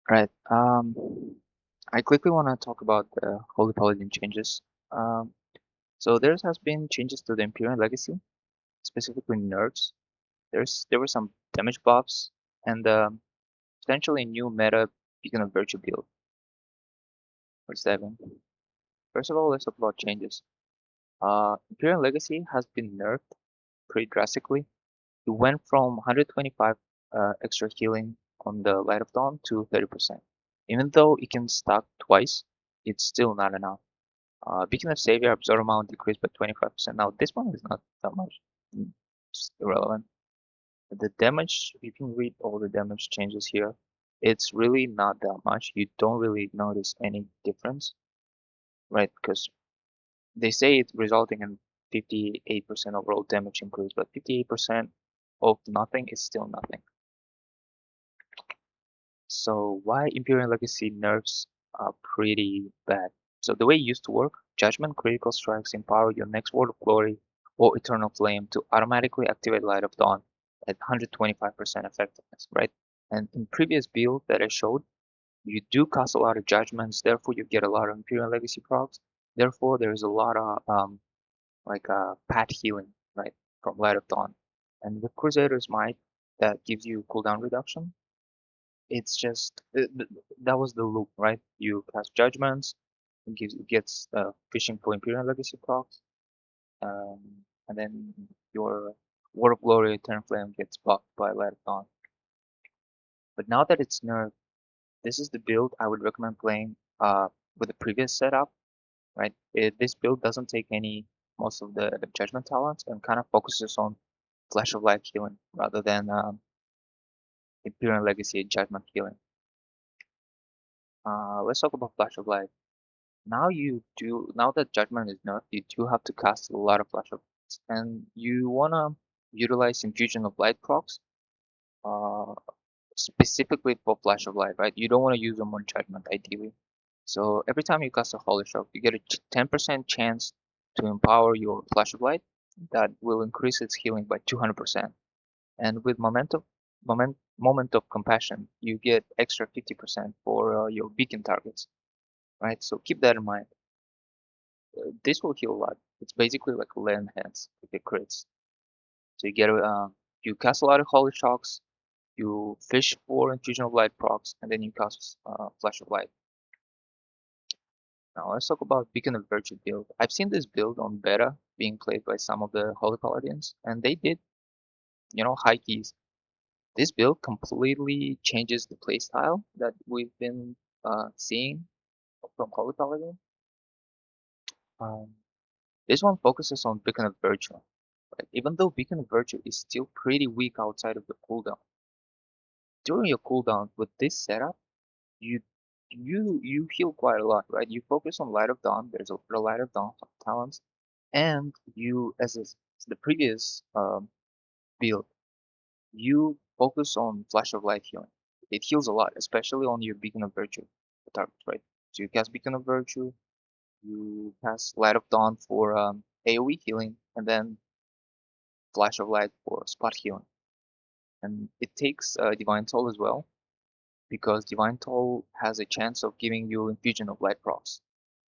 Right. I quickly want to talk about the Holy Paladin changes. Um, so there has been changes to the Empyrean legacy, specifically nerfs. There were some damage buffs and potentially new meta Beacon of Virtue build for 7. First of all, let's talk about changes. Empyrean legacy has been nerfed pretty drastically. It went from 125 extra healing on the Light of Dawn to 30%. Even though it can stack twice, it's still not enough. Beacon of Savior absorb amount decreased by 25%. Now this one is not that much. It's irrelevant. The damage, you can read all the damage changes here. It's really not that much. You don't really notice any difference, right? Because they say it's resulting in 58% overall damage increase, but 58% of nothing is still nothing. So why Imperial Legacy nerfs are pretty bad? So the way it used to work, Judgment critical strikes empower your next Word of Glory or Eternal Flame to automatically activate Light of Dawn at 125% effectiveness, right? And in previous build that I showed, you do cast a lot of Judgments, therefore you get a lot of Imperial Legacy procs. Therefore, there's a lot of pad healing, right, from Light of Dawn. And with Crusader's Might, that gives you cooldown reduction. It's just that was the loop, right? You cast judgments, it gets fishing for Imperial Legacy procs, um, and then your War of Glory Eternal Flame gets buffed by Light of Dawn. But now that it's nerfed, this is the build I would recommend playing with the previous setup, right? This build doesn't take most of the judgment talents and kind of focuses on Flash of Light healing rather than Imperial Legacy judgment healing. Let's talk about Flash of Light. Now that Judgment is nerfed, you do have to cast a lot of Flash of Lights, and you wanna utilize Infusion of Light procs, uh, specifically for Flash of Light, right? You don't want to use them on Judgment, ideally. So every time you cast a Holy Shock, you get a 10% chance to empower your Flash of Light. That will increase its healing by 200%. And with Moment of Compassion, you get extra 50% for your beacon targets, right? So keep that in mind. This will heal a lot. It's basically like a land hands if it crits. So you cast a lot of holy shocks, you fish for infusion of light procs, and then you cast flash of light. Now let's talk about Beacon of Virtue build. I've seen this build on beta being played by some of the holy paladins, and they did, high keys. This build completely changes the playstyle that we've been seeing from holy paladin. Um, this one focuses on Beacon of Virtue. Right? Even though Beacon of Virtue is still pretty weak outside of the cooldown, during your cooldown with this setup, you you heal quite a lot, right? You focus on Light of Dawn. There's a Light of Dawn talents, and the previous build, you focus on Flash of Light healing. It heals a lot, especially on your Beacon of Virtue targets, right? So you cast Beacon of Virtue, you cast Light of Dawn for AoE healing, and then Flash of Light for spot healing. And it takes Divine Toll as well, because Divine Toll has a chance of giving you Infusion of Light procs,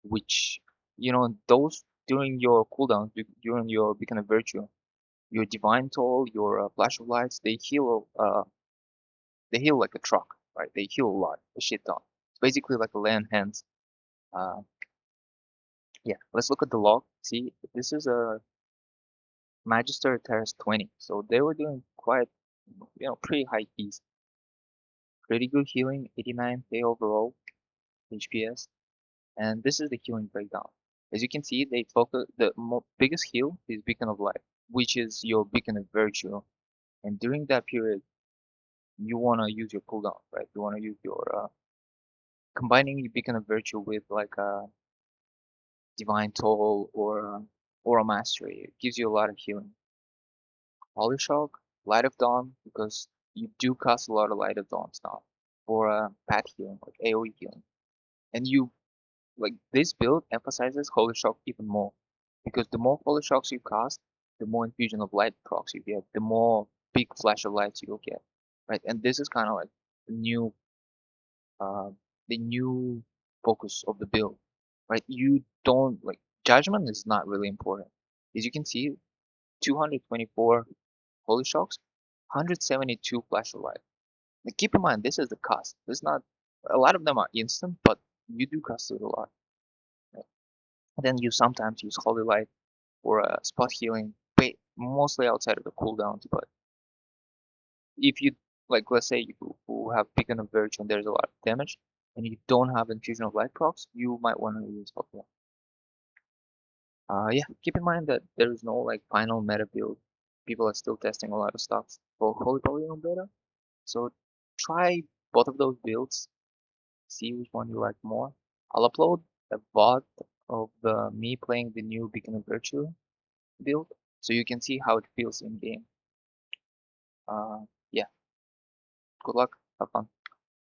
which, those during your cooldown, during your Beacon of Virtue, your Divine Toll, your Flash of Lights, they heal like a truck, right? They heal a lot, a shit ton. It's basically like a land hands. Uh, yeah, let's look at the log. See, this is a Magister Terrace 20, so they were doing quite, pretty high keys. Pretty good healing, 89k overall HPS. And this is the healing breakdown. As you can see, they focus biggest heal is Beacon of Light, which is your Beacon of Virtue. And during that period, you wanna use your cooldown, right? You wanna use your combining your Beacon of Virtue with like a Divine Toll or Aura Mastery. It gives you a lot of healing. Holy Shock, Light of Dawn, because you do cast a lot of Light of Dawns now for pad healing, like AoE healing. And this build emphasizes Holy Shock even more, because the more Holy Shocks you cast, the more infusion of light procs you get, the more big flash of lights you'll get, right? And this is kind of like the new uh, the new focus of the build, right? You don't like judgment is not really important. As you can see, 224 holy shocks, 172 flash of light. Like, keep in mind, this is the cost. This is not a lot of them are instant, but you do cost it a lot. Right? Then you sometimes use holy light for spot healing, mostly outside of the cooldowns. But if you like, let's say you who have Beacon of Virtue and there's a lot of damage, and you don't have Infusion of Light procs, you might want to use holy light. Yeah, keep in mind that there is no like final meta build. People are still testing a lot of stuff for Holy Paladin beta. So try both of those builds, see which one you like more. I'll upload a VOD of me playing the new Beacon of Virtue build, so you can see how it feels in game. Yeah, good luck, have fun.